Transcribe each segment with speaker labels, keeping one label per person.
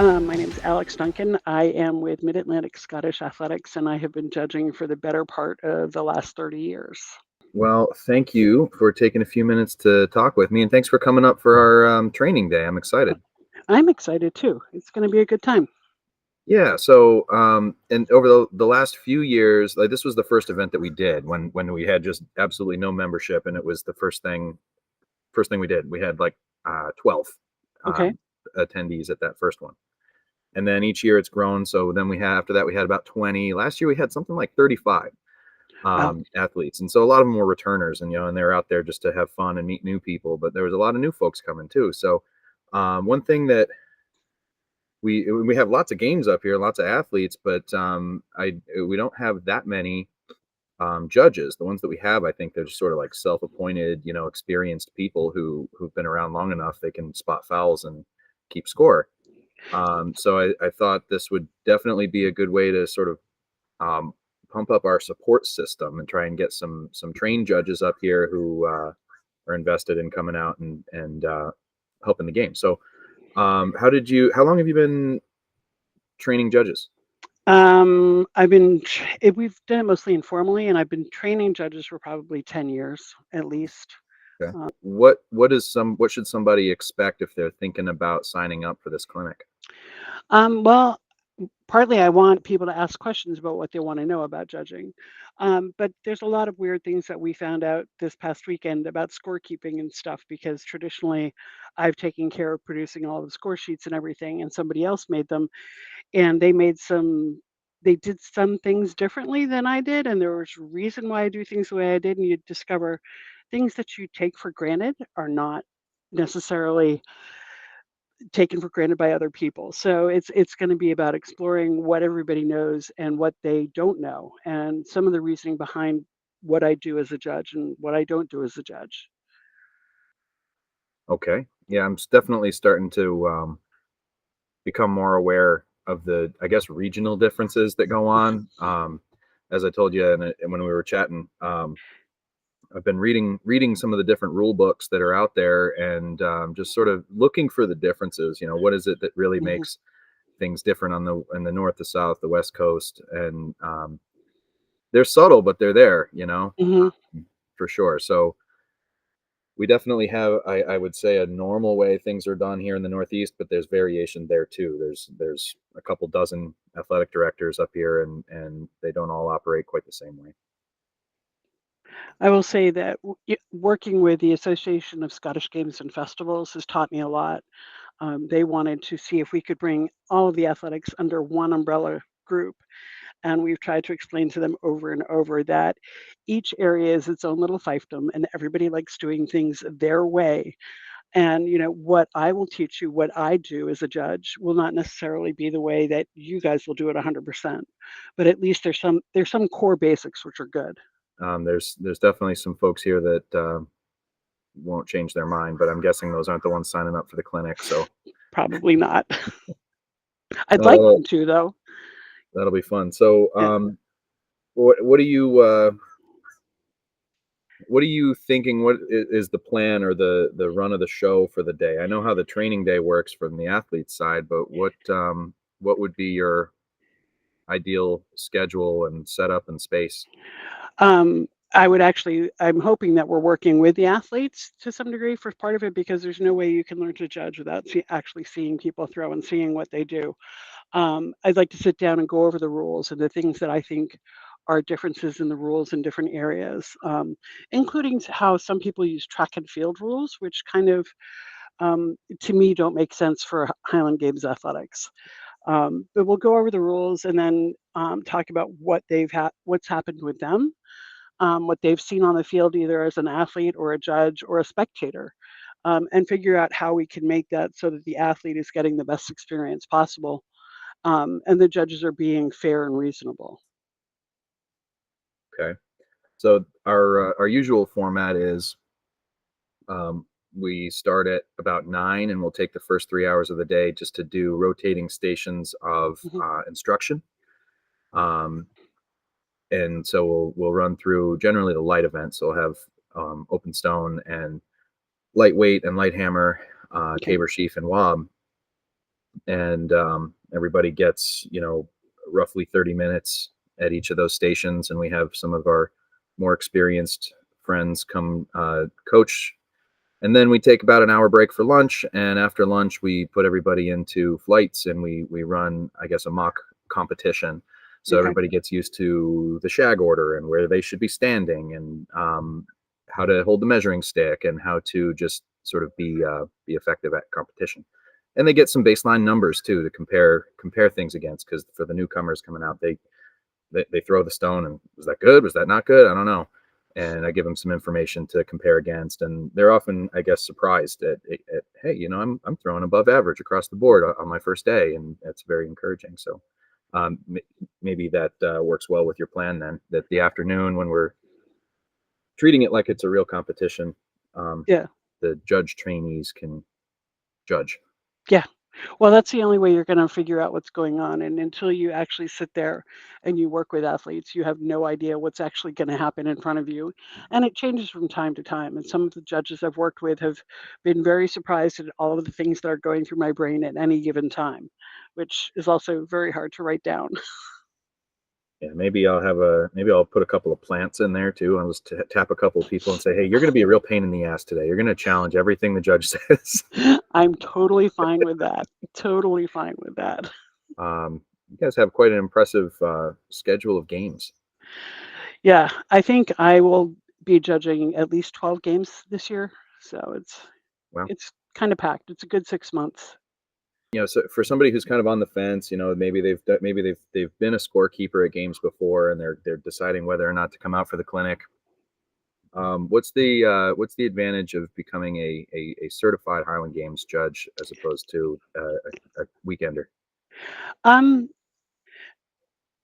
Speaker 1: My name's Alex Duncan. I am with Mid-Atlantic Scottish Athletics, and I have been judging for the better part of the last 30 years.
Speaker 2: Well, thank you for taking a few minutes to talk with me, and thanks for coming up for our training day. I'm excited.
Speaker 1: I'm excited too. It's going to be a good time.
Speaker 2: Yeah. So, and over the last few years, like this was the first event that we did when we had just absolutely no membership, and it was the first thing we did. We had like 12
Speaker 1: Okay.
Speaker 2: um, attendees at that first one, and then each year it's grown. So then we had after that we had about 20. Last year we had something like 35
Speaker 1: Wow.
Speaker 2: athletes, and so a lot of them were returners, and and they're out there just to have fun and meet new people. But there was a lot of new folks coming too. So one thing that we have lots of games up here, lots of athletes, but I we don't have that many judges. The ones that we have, I think they're just sort of like self-appointed, experienced people who've been around long enough they can spot fouls and keep score. So I thought this would definitely be a good way to sort of um, pump up our support system and try and get some trained judges up here who are invested in coming out and helping the game. So, how long have you been training judges?
Speaker 1: We've done it mostly informally, and I've been training judges for probably 10 years at least.
Speaker 2: Okay.
Speaker 1: Uh,
Speaker 2: What should somebody expect if they're thinking about signing up for this clinic?
Speaker 1: well, partly I want people to ask questions about what they want to know about judging. But there's a lot of weird things that we found out this past weekend about scorekeeping and stuff because traditionally I've taken care of producing all of the score sheets and everything, and somebody else made them, and they did some things differently than I did, and there was a reason why I do things the way I did, and you discover things that you take for granted are not necessarily taken for granted by other people. So it's going to be about exploring what everybody knows and what they don't know, and some of the reasoning behind what I do as a judge and what I don't do as a judge.
Speaker 2: Okay. Yeah, definitely starting to become more aware of the, I guess, regional differences that go on. As I told you, and when we were chatting, I've been reading some of the different rule books that are out there, and just sort of looking for the differences. What is it that really
Speaker 1: Mhm,
Speaker 2: makes things different in the north, the south, the west coast, and they're subtle, but they're there.
Speaker 1: mhm.
Speaker 2: For sure. So we definitely have, I would say, a normal way things are done here in the Northeast, but there's variation there too. There's a couple dozen athletic directors up here, and they don't all operate quite the same way.
Speaker 1: I will say that working with the Association of Scottish Games and Festivals has taught me a lot. They wanted to see if we could bring all of the athletics under one umbrella group. And we've tried to explain to them over and over that each area is its own little fiefdom and everybody likes doing things their way. And what I will teach you, what I do as a judge will not necessarily be the way that you guys will do it 100%. But at least there's some core basics which are good.
Speaker 2: There's definitely some folks here that won't change their mind, but I'm guessing those aren't the ones signing up for the clinic. So
Speaker 1: Probably not. I'd like
Speaker 2: uh,
Speaker 1: them to though.
Speaker 2: that'll be fun. So
Speaker 1: Yeah.
Speaker 2: what do you what are you thinking? What is the plan or the run of the show for the day? I know how the training day works from the athlete side, but what would be your ideal schedule and setup and space?
Speaker 1: Um, I'm hoping that we're working with the athletes to some degree for part of it because there's no way you can learn to judge without actually seeing people throw and seeing what they do. I'd like to sit down and go over the rules and the things that I think are differences in the rules in different areas, including how some people use track and field rules, which kind of, to me, don't make sense for Highland Games athletics. But we'll go over the rules and then talk about what's happened with them, what they've seen on the field, either as an athlete or a judge or a spectator, and figure out how we can make that so that the athlete is getting the best experience possible, and the judges are being fair and reasonable.
Speaker 2: Okay. So our usual format is um, we start at about 9, and we'll take the first 3 hours of the day just to do rotating stations of
Speaker 1: Mhm.
Speaker 2: instruction. Um, and so we'll run through generally the light events. So we'll have open stone and lightweight and light hammer,
Speaker 1: Okay.
Speaker 2: caber sheaf and wob. and everybody gets, roughly 30 minutes at each of those stations, and we have some of our more experienced friends come coach, and then we take about an hour break for lunch, and after lunch we put everybody into flights, and we run, I guess, a mock competition, so
Speaker 1: Okay.
Speaker 2: everybody gets used to the shag order and where they should be standing, and how to hold the measuring stick, and how to just sort of be effective at competition. And they get some baseline numbers too to compare things against, because for the newcomers coming out, they throw the stone, and was that good? Was that not good? I don't know. And I give them some information to compare against, and they're often, I guess, surprised at hey, I'm throwing above average across the board on my first day, and that's very encouraging. So maybe that works well with your plan then. That the afternoon, when we're treating it like it's a real competition, um,
Speaker 1: Yeah.
Speaker 2: the judge trainees can judge.
Speaker 1: Yeah. Well, that's the only way you're gonna figure out what's going on, and until you actually sit there and you work with athletes, you have no idea what's actually gonna happen in front of you, and it changes from time to time, and some of the judges I've worked with have been very surprised at all of the things that are going through my brain at any given time, which is also very hard to write down.
Speaker 2: Yeah, maybe I'll put a couple of plants in there too. I'll just tap a couple of people and say, "Hey, you're going to be a real pain in the ass today. You're going to challenge everything the judge says."
Speaker 1: I'm totally fine with that. Totally fine with that.
Speaker 2: You guys have quite an impressive schedule of games.
Speaker 1: Yeah, I think I will be judging at least 12 games this year, so
Speaker 2: Well,
Speaker 1: it's kinda packed. It's a good 6 months.
Speaker 2: so for somebody who's kind of on the fence, maybe they've been a scorekeeper at games before, and they're deciding whether or not to come out for the clinic. What's the advantage of becoming a certified Highland Games judge as opposed to a weekender?
Speaker 1: Um,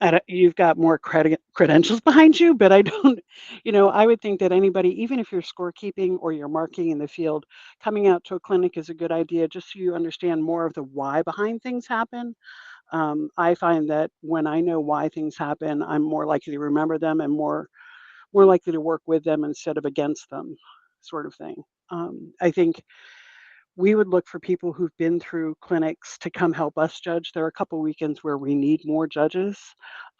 Speaker 1: I don't you've got more credentials behind you, but I don't I would think that anybody, even if you're scorekeeping or you're marking in the field, coming out to a clinic is a good idea just so you understand more of the why behind things happen. I find that when I know why things happen, I'm more likely to remember them and more likely to work with them instead of against them, sort of thing. I think we would look for people who've been through clinics to come help us judge. There are a couple weekends where we need more judges,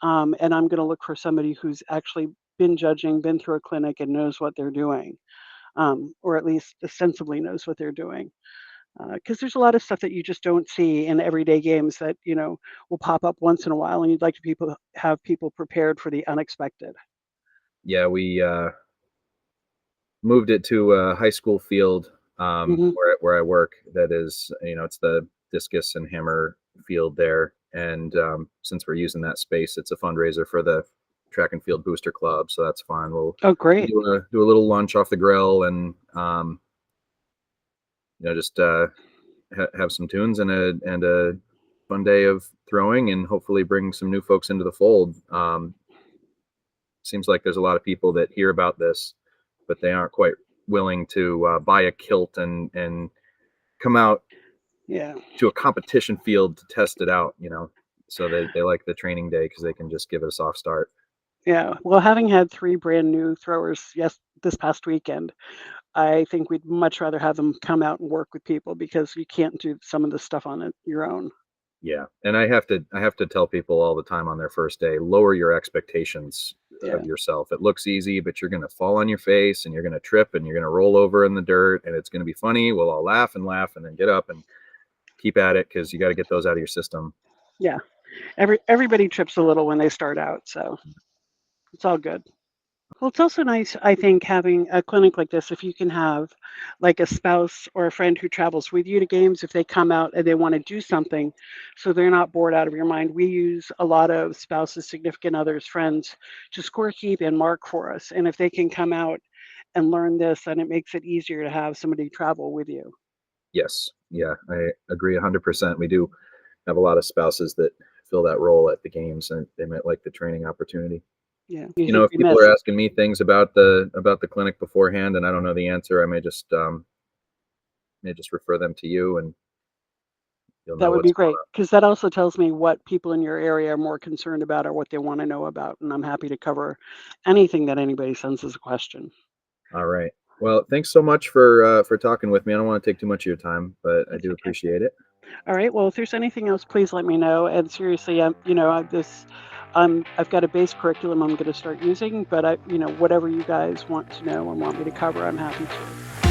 Speaker 1: and I'm going to look for somebody who's actually been judging, been through a clinic, and knows what they're doing, or at least ostensibly knows what they're doing. Because there's a lot of stuff that you just don't see in everyday games that will pop up once in a while, and you'd like to have people prepared for the unexpected.
Speaker 2: Yeah, we moved it to a high school field,
Speaker 1: Hmm.
Speaker 2: where I work. That is, it's the discus and hammer field there. And since we're using that space, it's a fundraiser for the track and field booster club. So that's fun. We'll
Speaker 1: Oh, great.
Speaker 2: do a little lunch off the grill, and just have some tunes and a fun day of throwing, and hopefully bring some new folks into the fold. Seems like there's a lot of people that hear about this, but they aren't quite willing to buy a kilt and come out
Speaker 1: Yeah.
Speaker 2: to a competition field to test it out. So they like the training day because they can just give it a soft start.
Speaker 1: Yeah. Well, having had 3 brand new throwers, this past weekend, I think we'd much rather have them come out and work with people because you can't do some of the stuff on it your own.
Speaker 2: Yeah, and I have to tell people all the time on their first day, lower your expectations
Speaker 1: Yeah.
Speaker 2: of yourself. It looks easy, but you're going to fall on your face, and you're going to trip, and you're going to roll over in the dirt, and it's going to be funny. We'll all laugh and then get up and keep at it, because you got to get those out of your system.
Speaker 1: Yeah. Everybody trips a little when they start out, so it's all good. Well, it's also nice, I think, having a clinic like this, if you can have like a spouse or a friend who travels with you to games, if they come out and they want to do something, so they're not bored out of your mind. We use a lot of spouses, significant others, friends to score keep and mark for us. And if they can come out and learn this, then it makes it easier to have somebody travel with you.
Speaker 2: Yes, yeah, I agree 100%. We do have a lot of spouses that fill that role at the games, and they might like the training opportunity.
Speaker 1: Yeah. Easy to
Speaker 2: If
Speaker 1: be
Speaker 2: people are
Speaker 1: missed.
Speaker 2: asking me things about the clinic beforehand, and I don't know the answer, I may just refer them to you, and you'll
Speaker 1: That
Speaker 2: know
Speaker 1: would be
Speaker 2: what's going
Speaker 1: great because that also tells me what people in your area are more concerned about or what they want to know about. And I'm happy to cover anything that anybody sends as a question.
Speaker 2: on. All right. Well, thanks so much for talking with me. I don't want to take too much of your time, but I
Speaker 1: That's
Speaker 2: do
Speaker 1: okay.
Speaker 2: appreciate it.
Speaker 1: All right. Well, if there's anything else, please let me know. And seriously, I've got a base curriculum I'm going to start using, but whatever you guys want to know and want me to cover, I'm happy to.